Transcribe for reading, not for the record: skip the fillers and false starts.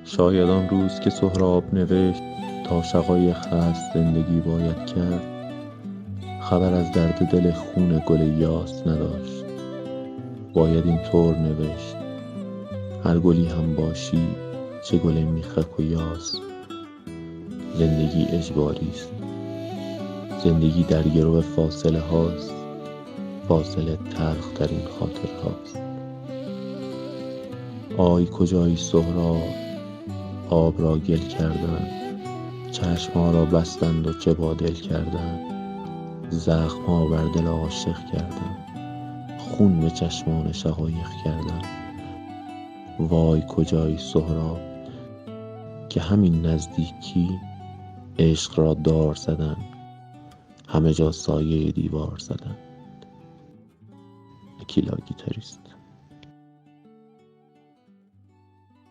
شاید آن روز که سهراب نوشت تا شقایق هست زندگی باید کرد، خبر از درد دل خون گل یاس نداشت. باید این طور نوشت: هر گلی هم باشی چه گل میخک و یاس. زندگی اجباری است، زندگی در گرو فاصله هاست، فاصله تلخ در این خاطر هاست. آی کجایی سهراب، آب را گل کردند، چشم‌ها را بستند و چه با دل کردند. زخم‌ها بر دل عاشق کردند، خون به چشمان شقایق کردند. وای کجایی سهراب که همین نزدیکی عشق را دار زدند، همه جا سایه دیوار زدند. اکیلا گیتاریست.